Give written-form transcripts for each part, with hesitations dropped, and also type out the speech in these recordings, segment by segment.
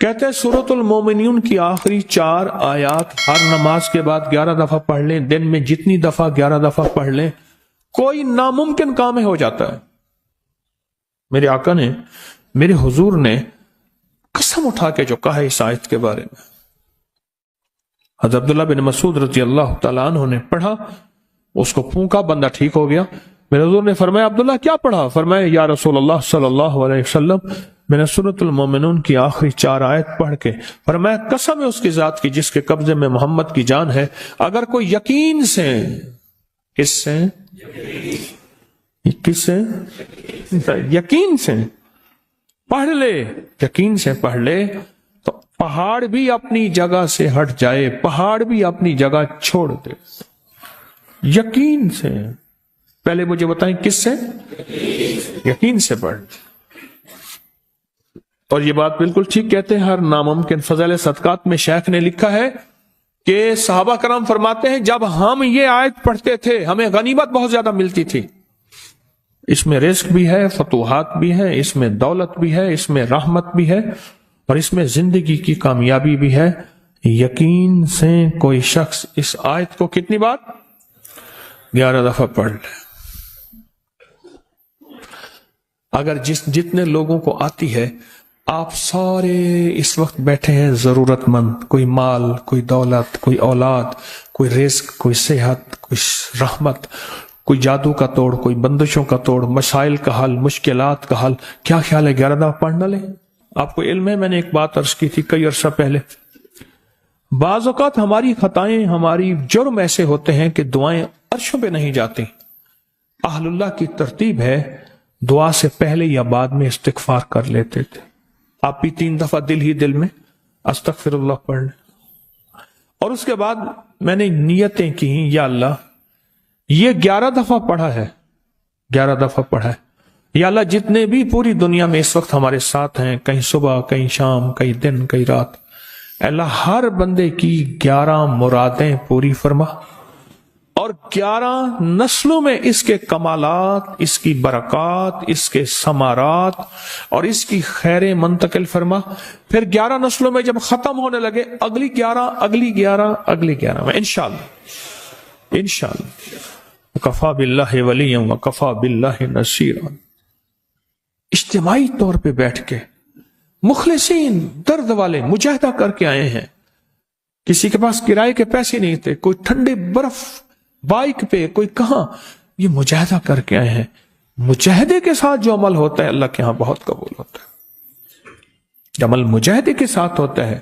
کہتے ہیں سورۃ المومنون کی آخری 4 آیات ہر نماز کے بعد 11 دفعہ پڑھ لیں، دن میں جتنی دفعہ 11 دفعہ پڑھ لیں، کوئی ناممکن کام ہو جاتا ہے۔ میرے آقا نے، میرے حضور نے قسم اٹھا کے جو کہا اس آیت کے بارے میں، حضرت عبداللہ بن مسعود رضی اللہ تعالیٰ عنہ نے پڑھا، اس کو پھونکا، بندہ ٹھیک ہو گیا۔ میرے حضور نے فرمایا عبداللہ کیا پڑھا؟ فرمایا یا رسول اللہ صلی اللہ علیہ وسلم میں نے سورۃ المومنون کی آخری 4 آیت پڑھ کے فرمایا قسم ہے اس کی ذات کی جس کے قبضے میں محمد کی جان ہے، اگر کوئی یقین سے، کس سے؟ کس سے؟ یقین سے پڑھ لے، یقین سے پڑھ لے تو پہاڑ بھی اپنی جگہ سے ہٹ جائے، پہاڑ بھی اپنی جگہ چھوڑ دے۔ یقین سے، پہلے مجھے بتائیں کس سے؟ یقین سے پڑھ۔ اور یہ بات بالکل ٹھیک کہتے ہیں، ہر ناممکن فضائل صدقات میں شیخ نے لکھا ہے کہ صحابہ کرام فرماتے ہیں جب ہم یہ آیت پڑھتے تھے ہمیں غنیمت بہت زیادہ ملتی تھی۔ اس میں رزق بھی ہے، فتوحات بھی ہے، اس میں دولت بھی ہے، اس میں رحمت بھی ہے، اور اس میں زندگی کی کامیابی بھی ہے۔ یقین سے کوئی شخص اس آیت کو کتنی بار؟ 11 دفعہ پڑھ لے۔ اگر جتنے لوگوں کو آتی ہے، آپ سارے اس وقت بیٹھے ہیں ضرورت مند، کوئی مال، کوئی دولت، کوئی اولاد، کوئی رزق، کوئی صحت، کوئی رحمت، کوئی جادو کا توڑ، کوئی بندشوں کا توڑ، مسائل کا حل، مشکلات کا حل، کیا خیال ہے 11 دفعہ پڑھنا لیں؟ آپ کو علم ہے، میں نے ایک بات عرض کی تھی کئی عرصہ پہلے، بعض اوقات ہماری خطائیں، ہماری جرم ایسے ہوتے ہیں کہ دعائیں عرشوں پہ نہیں جاتی۔ اہل اللہ کی ترتیب ہے دعا سے پہلے یا بعد میں استغفار کر لیتے تھے۔ آپ بھی 3 دفعہ دل ہی دل میں استغفر اللہ پڑھ لیں، اور اس کے بعد میں نے نیتیں کی، یا اللہ یہ 11 دفعہ پڑھا ہے، 11 دفعہ پڑھا ہے، یا اللہ جتنے بھی پوری دنیا میں اس وقت ہمارے ساتھ ہیں، کہیں صبح، کہیں شام، کہیں دن، کہیں رات، اللہ ہر بندے کی 11 مرادیں پوری فرما، اور 11 نسلوں میں اس کے کمالات، اس کی برکات، اس کے ثمرات اور اس کی خیریں منتقل فرما۔ پھر 11 نسلوں میں جب ختم ہونے لگے، اگلی 11، اگلی 11، اگلی 11 میں انشاءاللہ، انشاءاللہ کفا باللہ ولیا وکفا باللہ نصیرا، اجتماعی طور پہ بیٹھ کے مخلصین، درد والے مجاہدہ کر کے آئے ہیں، کسی کے پاس کرائے کے پیسے نہیں تھے، کوئی ٹھنڈے برف بائک پہ، کوئی کہاں، یہ مجاہدہ کر کے آئے ہیں۔ مجاہدے کے ساتھ جو عمل ہوتا ہے اللہ کے ہاں بہت قبول ہوتا ہے۔ جو عمل مجاہدے کے ساتھ ہوتا ہے،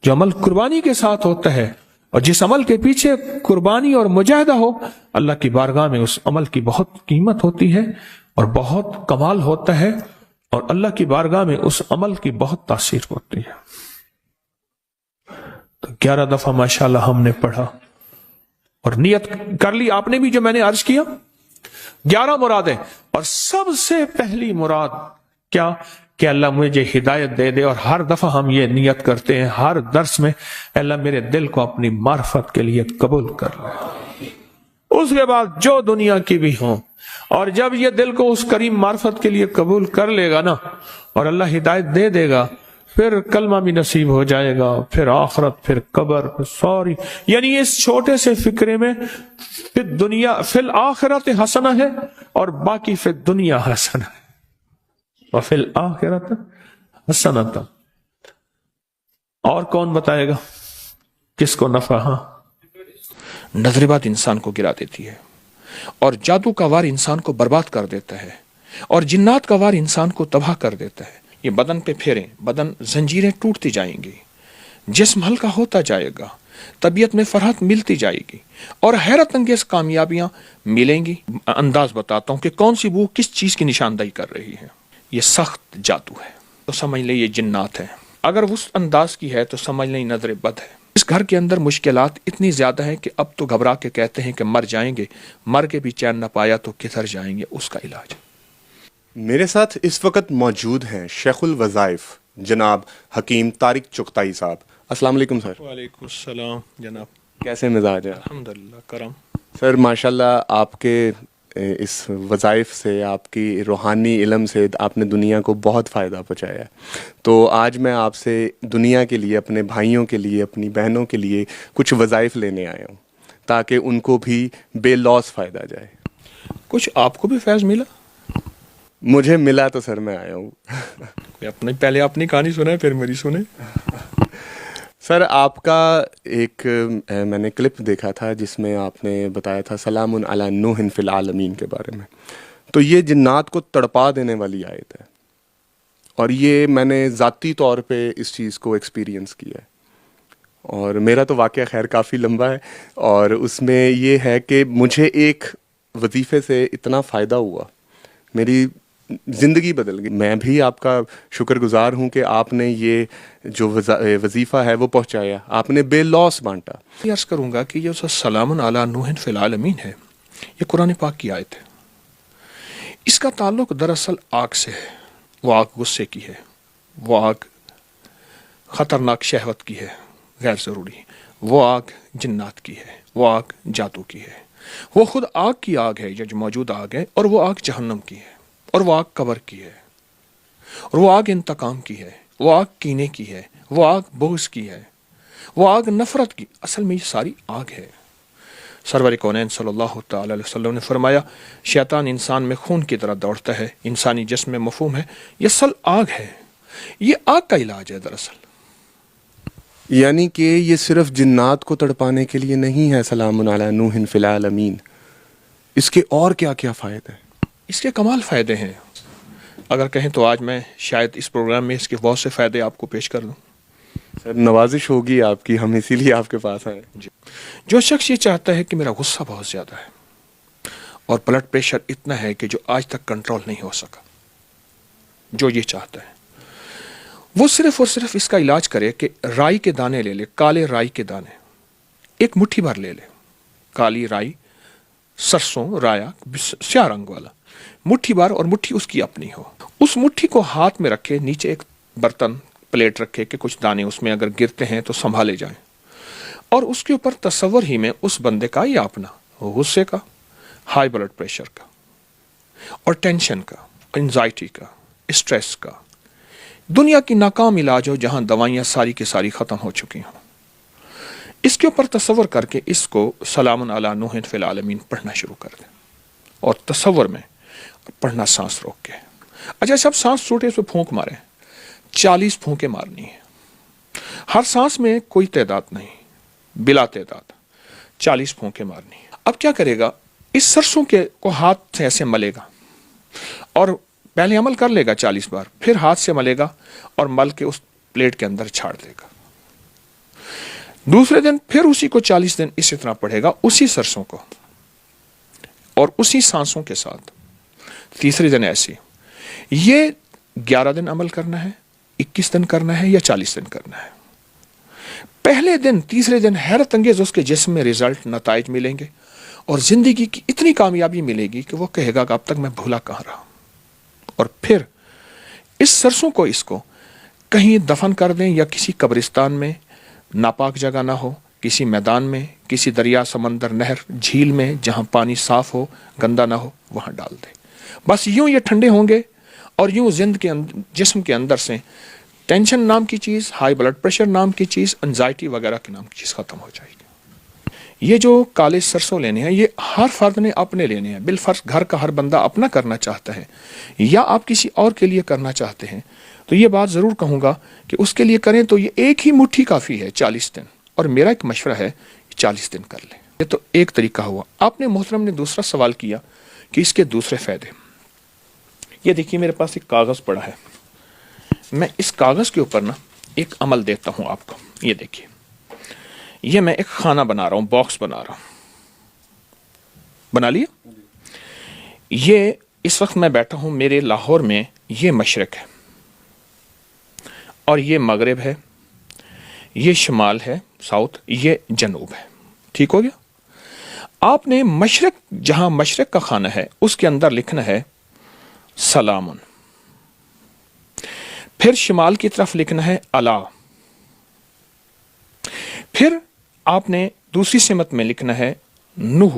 جو عمل قربانی کے ساتھ ہوتا ہے، اور جس عمل کے پیچھے قربانی اور مجاہدہ ہو، اللہ کی بارگاہ میں اس عمل کی بہت قیمت ہوتی ہے اور بہت کمال ہوتا ہے، اور اللہ کی بارگاہ میں اس عمل کی بہت تاثیر ہوتی ہے۔ تو 11 دفعہ ماشاءاللہ ہم نے پڑھا اور نیت کر لی، آپ نے بھی جو میں نے عرض کیا 11 مرادیں، اور سب سے پہلی مراد کیا کہ اللہ مجھے ہدایت دے دے، اور ہر دفعہ ہم یہ نیت کرتے ہیں ہر درس میں، اللہ میرے دل کو اپنی معرفت کے لیے قبول کر لے۔ اس کے بعد جو دنیا کی بھی ہوں، اور جب یہ دل کو اس کریم معرفت کے لیے قبول کر لے گا نا، اور اللہ ہدایت دے دے گا، پھر کلمہ بھی نصیب ہو جائے گا، پھر آخرت، پھر قبر، پھر سوری، یعنی اس چھوٹے سے فکرے میں پھر دنیا فی الآخرت حسنہ ہے، اور باقی پھر دنیا حسنہ ہے، وفی الآخرت حسنۃ۔ اور کون بتائے گا کس کو نفع؟ ہاں، نظر بد انسان کو گرا دیتی ہے، اور جادو کا وار انسان کو برباد کر دیتا ہے، اور جنات کا وار انسان کو تباہ کر دیتا ہے۔ یہ بدن پہ پھیریں، بدن زنجیریں ٹوٹتی جائیں گی، جسم ہلکا ہوتا جائے گا، طبیعت میں فرحت ملتی جائے گی، اور حیرت انگیز کامیابیاں ملیں گی۔ انداز بتاتا ہوں کہ کون سی بو کس چیز کی نشاندہی کر رہی ہے۔ یہ سخت جادو ہے تو سمجھ لیں یہ جنات ہے، اگر اس انداز کی ہے تو سمجھ لیں نظر بد ہے۔ اس گھر کے اندر مشکلات اتنی زیادہ ہیں کہ اب تو گھبرا کے کہتے ہیں کہ مر جائیں گے، مر کے بھی چین نہ پایا تو کدھر جائیں گے، اس کا علاج۔ میرے ساتھ اس وقت موجود ہیں شیخ الوظائف جناب حکیم طارق چغتائی صاحب۔ السلام علیکم سر۔ وعلیکم السلام جناب، کیسے مزاج ہے؟ الحمدللہ کرم۔ سر ماشاءاللہ آپ کے اس وظائف سے، آپ کی روحانی علم سے آپ نے دنیا کو بہت فائدہ پہنچایا ہے. تو آج میں آپ سے دنیا کے لیے، اپنے بھائیوں کے لیے، اپنی بہنوں کے لیے کچھ وظائف لینے آیا ہوں تاکہ ان کو بھی بے لوث فائدہ جائے. کچھ آپ کو بھی فیض ملا؟ مجھے ملا تو سر میں آیا ہوں. پہلے اپنی کہانی سنیں پھر میری سنیں. سر آپ کا ایک میں نے کلپ دیکھا تھا جس میں آپ نے بتایا تھا سلام علی نوح فی العالمین کے بارے میں. تو یہ جنات کو تڑپا دینے والی آیت ہے، اور یہ میں نے ذاتی طور پہ اس چیز کو ایکسپیرینس کیا ہے. اور میرا تو واقعہ خیر کافی لمبا ہے، اور اس میں یہ ہے کہ مجھے ایک وظیفے سے اتنا فائدہ ہوا، میری زندگی بدل گئی. میں بھی آپ کا شکر گزار ہوں کہ آپ نے یہ جو وظیفہ ہے وہ پہنچایا، آپ نے بے لوث بانٹا. یہ عرض کروں گا کہ یہ جو سلام علی نوح فی العالمین ہے، یہ قرآن پاک کی آیت ہے. اس کا تعلق دراصل آگ سے ہے. وہ آگ غصے کی ہے، وہ آگ خطرناک شہوت کی ہے، غیر ضروری. وہ آگ جنات کی ہے، وہ آگ جادو کی ہے. وہ خود آگ کی آگ ہے، یہ جو موجود آگ ہے، اور وہ آگ جہنم کی ہے، اور وہ آگ قبر کی ہے، اور وہ آگ انتقام کی ہے، وہ آگ کینے کی ہے، وہ آگ بغض کی ہے، وہ آگ نفرت کی. اصل میں یہ ساری آگ ہے. سرور کونین صلی اللہ تعالی علیہ وسلم نے فرمایا شیطان انسان میں خون کی طرح دوڑتا ہے، انسانی جسم میں مفہوم ہے، یہ اصل آگ ہے. یہ آگ کا علاج ہے دراصل. یعنی کہ یہ صرف جنات کو تڑپانے کے لیے نہیں ہے سلام علی نوح فی العالمین، اس کے اور کیا کیا فائدے ہیں؟ اس کے کمال فائدے ہیں. اگر کہیں تو آج میں شاید اس پروگرام میں اس کے بہت سے فائدے آپ کو پیش کر دوں. سر نوازش ہوگی آپ کی، ہم اسی لیے آپ کے پاس آئے. جی. جو شخص یہ چاہتا ہے کہ میرا غصہ بہت زیادہ ہے اور بلڈ پریشر اتنا ہے کہ جو آج تک کنٹرول نہیں ہو سکا، جو یہ چاہتا ہے وہ صرف اور صرف اس کا علاج کرے کہ رائی کے دانے لے لے، کالے رائی کے دانے ایک مٹھی بھر لے لے. کالی رائی، سرسوں، رایا سیاہ رنگ والا مٹھی بھر، اور مٹھی اس کی اپنی ہو. اس مٹھی کو ہاتھ میں رکھے، نیچے ایک برتن پلیٹ رکھے کہ کچھ دانے اس میں اگر گرتے ہیں تو سنبھالے جائیں، اور اس کے اوپر تصور ہی میں اس بندے کا یا اپنا غصے کا، ہائی بلڈ پریشر کا، اور ٹینشن کا، انزائٹی کا، اسٹریس کا، دنیا کی ناکام علاج ہو جہاں دوائیاں ساری کی ساری ختم ہو چکی ہوں، اس کے اوپر تصور کر کے اس کو سلام علی نوح فی العالمین پڑھنا شروع کر دیں. اور تصور میں پڑھنا سانس روک کے. اچھا سب سانس چھوٹے اس پہ پھونک ماریں. 40 پھونکیں مارنی ہے. ہر سانس میں کوئی تعداد نہیں، بلا تعداد 40 پھونکیں مارنی ہے. اب کیا کرے گا؟ اس سرسوں کے کو ہاتھ سے ایسے ملے گا، اور پہلے عمل کر لے گا 40 بار، پھر ہاتھ سے ملے گا اور مل کے اس پلیٹ کے اندر چھاڑ دے گا. دوسرے دن پھر اسی کو 40 دن اسی طرح پڑھے گا، اسی سرسوں کو اور اسی سانسوں کے ساتھ. تیسرے دن ایسی. یہ 11 دن عمل کرنا ہے، 21 دن کرنا ہے، یا 40 دن کرنا ہے. پہلے دن، تیسرے دن حیرت انگیز اس کے جسم میں رزلٹ، نتائج ملیں گے، اور زندگی کی اتنی کامیابی ملے گی کہ وہ کہے گا کہ اب تک میں بھولا کہاں رہا. اور پھر اس سرسوں کو اس کو کہیں دفن کر دیں، یا کسی قبرستان میں ناپاک جگہ نہ ہو، کسی میدان میں، کسی دریا، سمندر، نہر، جھیل میں جہاں پانی صاف ہو، گندا نہ ہو، وہاں ڈال دیں. بس یوں یہ ٹھنڈے ہوں گے، اور یوں جسم کے اندر سے ٹینشن نام کی چیز، ہائی بلڈ پریشر نام کی چیز، انزائٹی وغیرہ کی نام کی چیز ختم ہو جائے گی. یہ جو کالے سرسوں لینے ہیں، یہ ہر فرد نے اپنے لینے ہیں. بالفرض گھر کا ہر بندہ اپنا کرنا چاہتا ہے، یا آپ کسی اور کے لیے کرنا چاہتے ہیں، تو یہ بات ضرور کہوں گا کہ اس کے لیے کریں تو یہ ایک ہی مٹھی کافی ہے 40 دن. اور میرا ایک مشورہ ہے 40 دن کر لیں. یہ تو ایک طریقہ ہوا. آپ نے محترم نے دوسرا سوال کیا کہ اس کے دوسرے فائدے. یہ دیکھیے میرے پاس ایک کاغذ پڑا ہے، میں اس کاغذ کے اوپر نا ایک عمل دیتا ہوں آپ کو. یہ دیکھیے، یہ میں ایک خانہ بنا رہا ہوں، باکس بنا رہا ہوں. بنا لیا؟ یہ اس وقت میں بیٹھا ہوں میرے لاہور میں. یہ مشرق ہے اور یہ مغرب ہے، یہ شمال ہے ساؤتھ، یہ جنوب ہے. ٹھیک ہو گیا؟ آپ نے مشرق، جہاں مشرق کا خانہ ہے اس کے اندر لکھنا ہے سلامن. پھر شمال کی طرف لکھنا ہے الا. پھر آپ نے دوسری سمت میں لکھنا ہے نوح.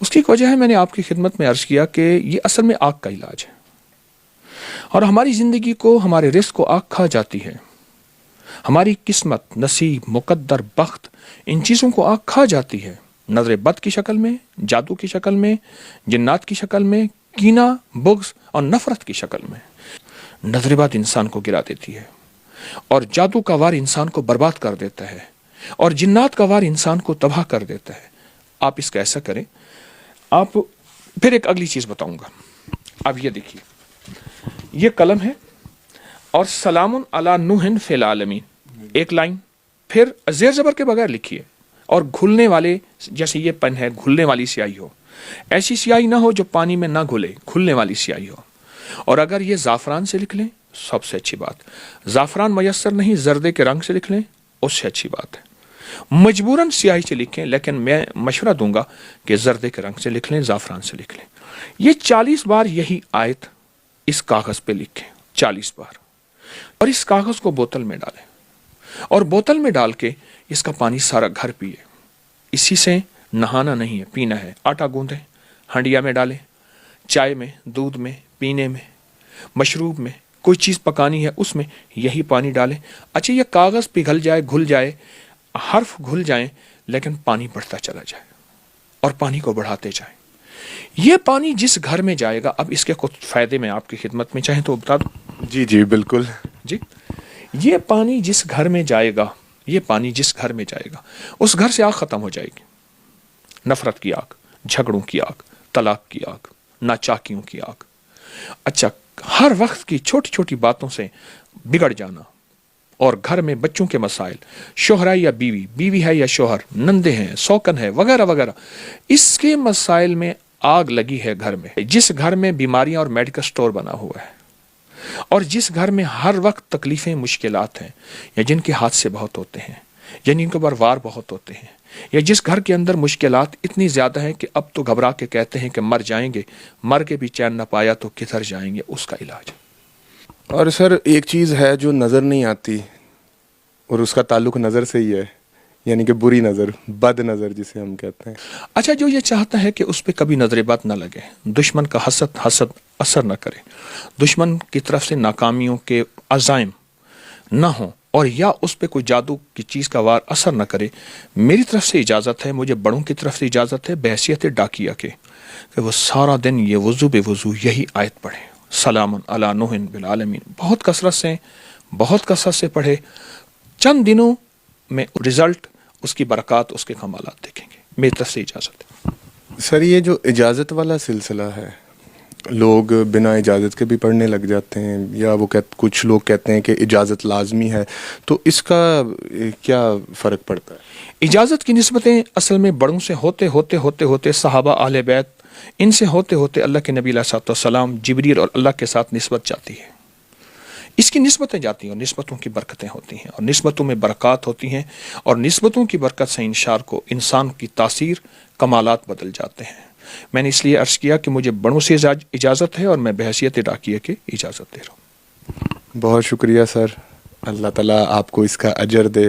اس کی ایک وجہ ہے، میں نے آپ کی خدمت میں عرض کیا کہ یہ اصل میں آگ کا علاج ہے، اور ہماری زندگی کو، ہمارے رزق کو آگ کھا جاتی ہے. ہماری قسمت، نصیب، مقدر، بخت، ان چیزوں کو آگ کھا جاتی ہے. نظر بد کی شکل میں، جادو کی شکل میں، جنات کی شکل میں، کینہ، بغض اور نفرت کی شکل میں. نظر بد انسان کو گرا دیتی ہے، اور جادو کا وار انسان کو برباد کر دیتا ہے، اور جنات کا وار انسان کو تباہ کر دیتا ہے. آپ اس کا ایسا کریں. آپ پھر ایک اگلی چیز بتاؤں گا. اب یہ دیکھیے، یہ قلم ہے اور سلام علی نوح فی العالمین ایک لائن، پھر زیر زبر کے بغیر لکھیے، اور گھلنے والے، جیسے یہ پن ہے گھلنے والی سیاہی ہو، ایسی سیاہی نہ ہو جو پانی میں نہ گھلے، گھلنے والی سیاہی ہو. اور اگر یہ زعفران سے لکھ لیں سب سے اچھی بات. زعفران میسر نہیں، زردے کے رنگ سے لکھ لیں اس سے اچھی بات ہے. مجبوراً سیاہی سے لکھیں، لیکن میں مشورہ دوں گا کہ زردے کے رنگ سے لکھ لیں، زعفران سے لکھ لیں. یہ 40 بار یہی آیت اس کاغذ پہ لکھیں، 40 بار، اور اس کاغذ کو بوتل میں ڈالیں، اور بوتل میں ڈال کے اس کا پانی سارا گھر پیے. اسی سے نہانا نہیں ہے، پینا ہے. آٹا گوندیں، ہنڈیا میں ڈالیں، چائے میں، دودھ میں، پینے میں، مشروب میں، کوئی چیز پکانی ہے اس میں یہی پانی ڈالیں. اچھا، یہ کاغذ پگھل جائے، گھل جائے، حرف گھل جائیں، لیکن پانی بڑھتا چلا جائے، اور پانی کو بڑھاتے جائیں. یہ پانی جس گھر میں جائے گا، اب اس کے کچھ فائدے میں آپ کی خدمت میں چاہیں تو بتا دوں. جی جی بالکل. جی، یہ پانی جس گھر میں جائے گا، یہ پانی جس گھر میں جائے گا، اس گھر سے آگ ختم ہو جائے گی. نفرت کی آگ، جھگڑوں کی آگ، طلاق کی آگ، ناچاکیوں کی آگ. اچھا، ہر وقت کی چھوٹی چھوٹی باتوں سے بگڑ جانا، اور گھر میں بچوں کے مسائل، شوہر ہے یا بیوی، بیوی ہے یا شوہر، نندے ہیں، سوکن ہے، وغیرہ وغیرہ، اس کے مسائل میں آگ لگی ہے گھر میں. جس گھر میں بیماریاں اور میڈیکل سٹور بنا ہوا ہے، اور جس گھر میں ہر وقت تکلیفیں، مشکلات ہیں، یا جن کے حادثے بہت ہوتے ہیں، یا جن کے اوپر وار بہت ہوتے ہیں، یا جس گھر کے اندر مشکلات اتنی زیادہ ہیں کہ اب تو گھبرا کے کہتے ہیں کہ مر جائیں گے، مر کے بھی چین نہ پایا تو کدھر جائیں گے، اس کا علاج. اور سر ایک چیز ہے جو نظر نہیں آتی، اور اس کا تعلق نظر سے ہی ہے، یعنی کہ بری نظر، بد نظر جسے ہم کہتے ہیں. اچھا، جو یہ چاہتا ہے کہ اس پہ کبھی نظر بد نہ لگے، دشمن کا حسد اثر نہ کرے، دشمن کی طرف سے ناکامیوں کے عزائم نہ ہوں، اور یا اس پہ کوئی جادو کی چیز کا وار اثر نہ کرے، میری طرف سے اجازت ہے، مجھے بڑوں کی طرف سے اجازت ہے بحیثیت ڈاکیہ کے، کہ وہ سارا دن یہ وضو بے وضو یہی آیت پڑھے، سلام علی نوح بالعالمین، بہت کثرت سے پڑھے. چند دنوں میں رزلٹ، اس کی برکات، اس کے کمالات دیکھیں گے. میری طرف سے اجازت ہے. سر یہ جو اجازت والا سلسلہ ہے، لوگ بنا اجازت کے بھی پڑھنے لگ جاتے ہیں، یا وہ کچھ لوگ کہتے ہیں کہ اجازت لازمی ہے، تو اس کا کیا فرق پڑتا ہے؟ اجازت کی نسبتیں اصل میں بڑوں سے ہوتے صحابہ، اہل بیت، ان سے ہوتے اللہ کے نبی علیہ الصلوۃ والسلام، جبریل اور اللہ کے ساتھ نسبت جاتی ہے. اس کی نسبتیں جاتی ہیں، اور نسبتوں کی برکتیں ہوتی ہیں، اور نسبتوں میں برکات ہوتی ہیں، اور نسبتوں کی برکت سے انسان کی تاثیر، کمالات بدل جاتے ہیں. میں نے اس لیے عرض کیا کہ مجھے بڑوں سے اجازت ہے، اور میں بحیثیت ڈاکیہ کے اجازت دے رہا ہوں. بہت شکریہ سر، اللہ تعالیٰ آپ کو اس کا اجر دے.